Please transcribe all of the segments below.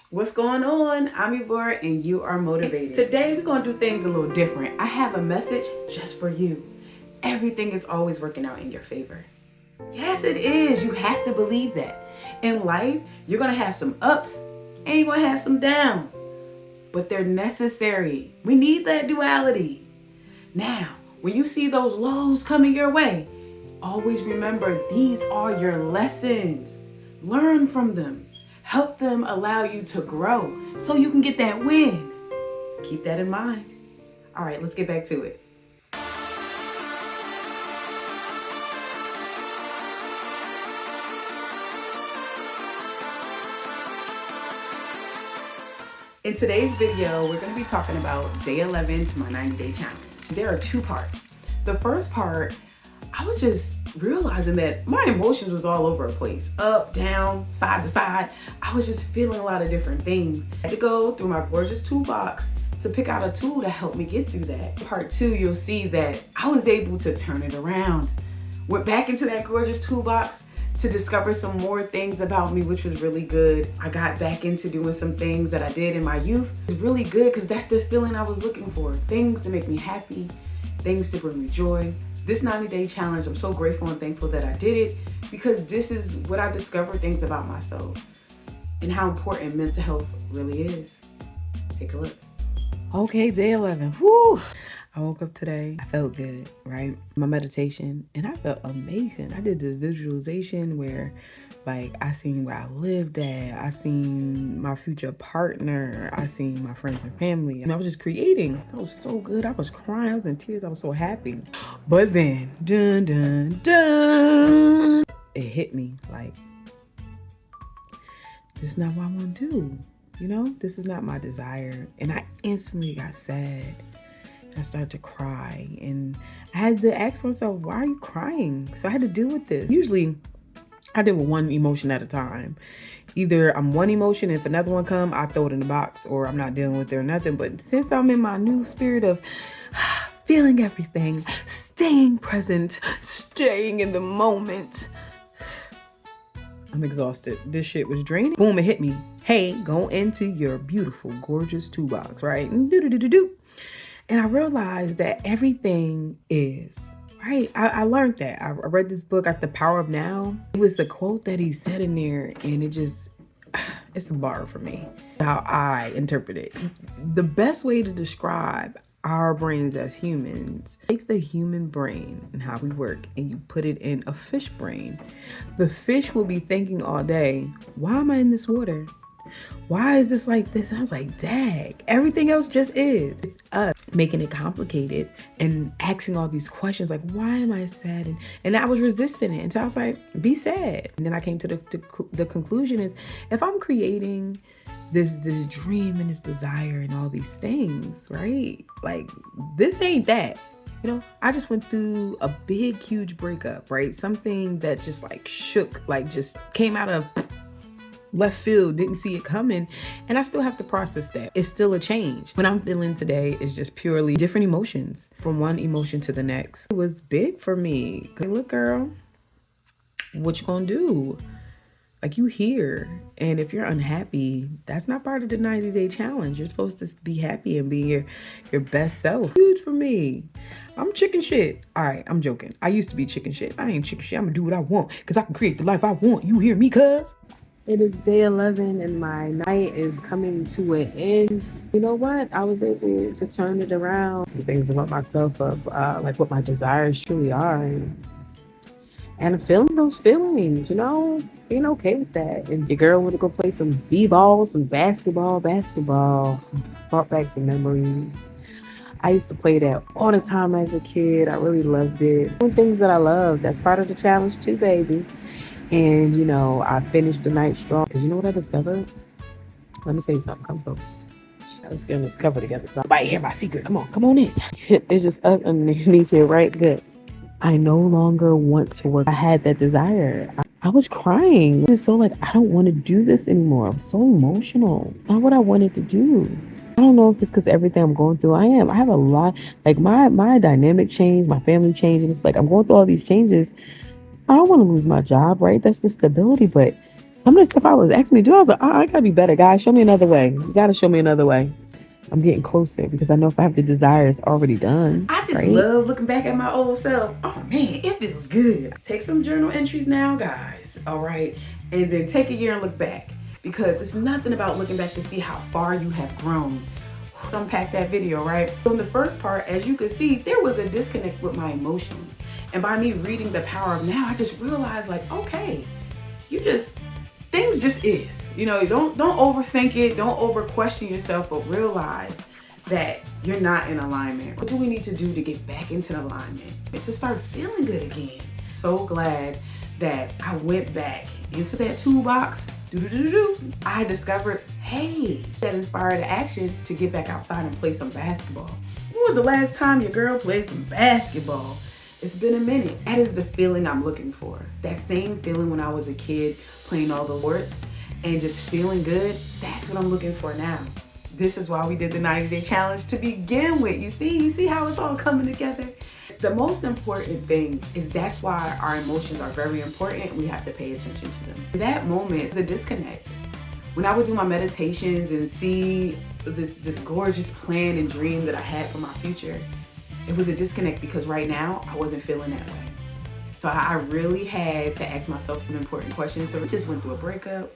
What's going on? I'm Ivor and you are motivated. Today we're going to do things a little different. I have a message just for you. Everything is always working out in your favor. Yes, it is. You have to believe that. In life, you're going to have some ups and you're going to have some downs, but they're necessary. We need that duality. Now, when you see those lows coming your way, always remember these are your lessons. Learn from them. Help them allow you to grow so you can get that win. Keep that in mind. All right, let's get back to it. In today's video, we're going to be talking about day 11 to my 90-day challenge. There are two parts. The first part, I was just realizing that my emotions was all over the place. Up, down, side to side. I was just feeling a lot of different things. I had to go through my gorgeous toolbox to pick out a tool to help me get through that. Part two, you'll see that I was able to turn it around. Went back into that gorgeous toolbox to discover some more things about me, which was really good. I got back into doing some things that I did in my youth. It's really good because that's the feeling I was looking for. Things to make me happy, things to bring me joy. This 90-day challenge, I'm so grateful and thankful that I did it because this is what I discovered things about myself and how important mental health really is. Take a look. Okay, day 11. Whew. I woke up today, I felt good, right? My meditation, and I felt amazing. I did this visualization where like I seen where I lived at, I seen my future partner, I seen my friends and family, and I was just creating. That was so good. I was crying, I was in tears, I was so happy. But then, dun dun dun, it hit me like, this is not what I want to do. You know, this is not my desire. And I instantly got sad. I started to cry and I had to ask myself, why are you crying? So I had to deal with this. Usually I deal with one emotion at a time. Either I'm one emotion, if another one come, I throw it in the box, or I'm not dealing with it or nothing. But since I'm in my new spirit of feeling everything, staying present, staying in the moment, I'm exhausted. This shit was draining. Boom, it hit me. Hey, go into your beautiful, gorgeous toolbox, right? Do-do-do-do-do. And I realized that everything is, right? I learned that. I read this book, The Power of Now. It was a quote that he said in there, and it's a bar for me. How I interpret it. The best way to describe our brains as humans, take the human brain and how we work, and you put it in a fish brain. The fish will be thinking all day, why am I in this water? Why is this like this? And I was like, dag, everything else just is. It's us making it complicated and asking all these questions like, why am I sad? And I was resisting it until I was like, be sad. And then I came to the conclusion is, if I'm creating this dream and this desire and all these things, right? Like, this ain't that. You know, I just went through a big, huge breakup, right? Something that just like shook, like just came out of left field, didn't see it coming, and I still have to process that. It's still a change. What I'm feeling today is just purely different emotions from one emotion to the next. It was big for me. Hey, look, girl, what you gonna do? Like, you here, and if you're unhappy, that's not part of the 90-day challenge. You're supposed to be happy and be your best self. Huge for me. I'm chicken shit. All right, I'm joking. I used to be chicken shit. I ain't chicken shit. I'm gonna do what I want because I can create the life I want. You hear me, cuz? It is day 11 and my night is coming to an end. You know what? I was able to turn it around. Some things about myself of like what my desires truly are. And feeling those feelings, you know, being okay with that. And your girl went to go play some b-ball, some basketball. Brought back some memories. I used to play that all the time as a kid. I really loved it. Doing things that I love. That's part of the challenge too, baby. And, you know, I finished the night strong. Because you know what I discovered? Let me tell you something. Come close. Let's get this cover together. Somebody hear my secret. Come on in. It's just us underneath here, right? Good. I no longer want to work. I had that desire. I was crying. It's so like, I don't want to do this anymore. I'm so emotional. Not what I wanted to do. I don't know if it's because everything I'm going through. I have a lot. Like, my dynamic changed. My family changed. And it's like, I'm going through all these changes. I don't want to lose my job, right? That's the stability, but Some of the stuff I was asking me to do, I was like, oh, I gotta be better, guys. Show me another way. You gotta show me another way. I'm getting closer because I know if I have the desire, it's already done. I just love looking back at my old self. Oh man, it feels good. Take some journal entries now, guys. All right. And then take a year and look back, because it's nothing about looking back to see how far you have grown. Let's unpack that video, right? So in the first part, as you can see, there was a disconnect with my emotions. And by me reading The Power of Now, I just realized, like, okay, things just is. You know, don't overthink it, don't over question yourself, but realize that you're not in alignment. What do we need to do to get back into alignment and to start feeling good again? So glad that I went back into that toolbox. I discovered, hey, that inspired action to get back outside and play some basketball. When was the last time your girl played some basketball? It's been a minute. That is the feeling I'm looking for. That same feeling when I was a kid playing all the sports and just feeling good. That's what I'm looking for now. This is why we did the 90-day challenge to begin with. You see how it's all coming together? The most important thing is that's why our emotions are very important. We have to pay attention to them. That moment is a disconnect. When I would do my meditations and see this gorgeous plan and dream that I had for my future, it was a disconnect because right now I wasn't feeling that way. So I really had to ask myself some important questions. So we just went through a breakup,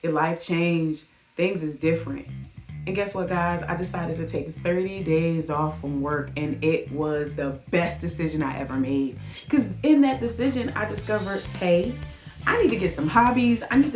your life changed, things is different. And guess what, guys? I decided to take 30 days off from work, and it was the best decision I ever made. Because in that decision, I discovered, hey, I need to get some hobbies. I need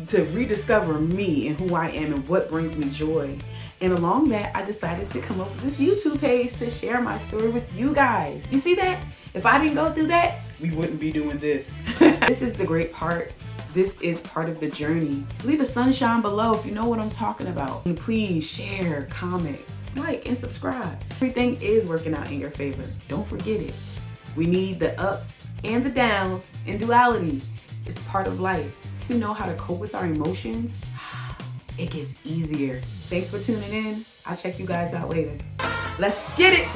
to rediscover me and who I am and what brings me joy. And along that, I decided to come up with this YouTube page to share my story with you guys. You see that? If I didn't go through that, we wouldn't be doing this. This is the great part. This is part of the journey. Leave a sunshine below if you know what I'm talking about. And please share, comment, like, and subscribe. Everything is working out in your favor. Don't forget it. We need the ups and the downs and duality. It's part of life. We know how to cope with our emotions. It gets easier. Thanks for tuning in. I'll check you guys out later. Let's get it.